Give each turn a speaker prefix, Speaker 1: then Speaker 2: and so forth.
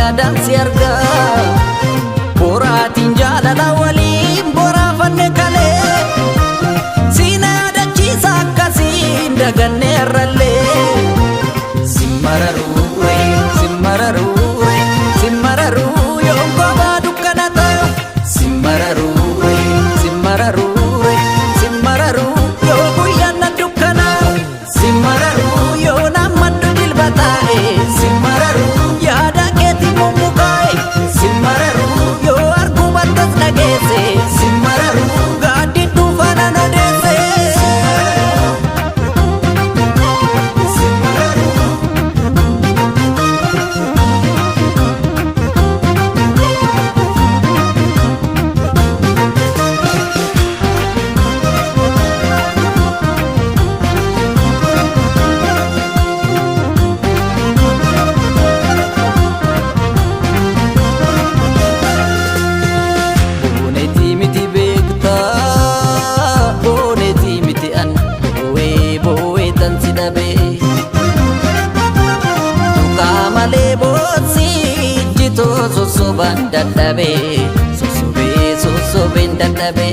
Speaker 1: yaadaan si argaa boraatiin jaalala waliin boraafanne kalee siina yaadachiisa akkasiin daganne irrallee simmararuu simmararuu simmararuu yoon kophaa dukkana ta'u simmararuu simmararuu simmararuu yoo guyyaan na dukkana simmararuu yoo nammaddu dilbataa'e simmararuu yaada keetii mummukaa'e simmararuu yoo arguu battas dhageesse simmararuu gaaddiin duufaana nodeesse sosoban dadhabe sosobeen dadhabe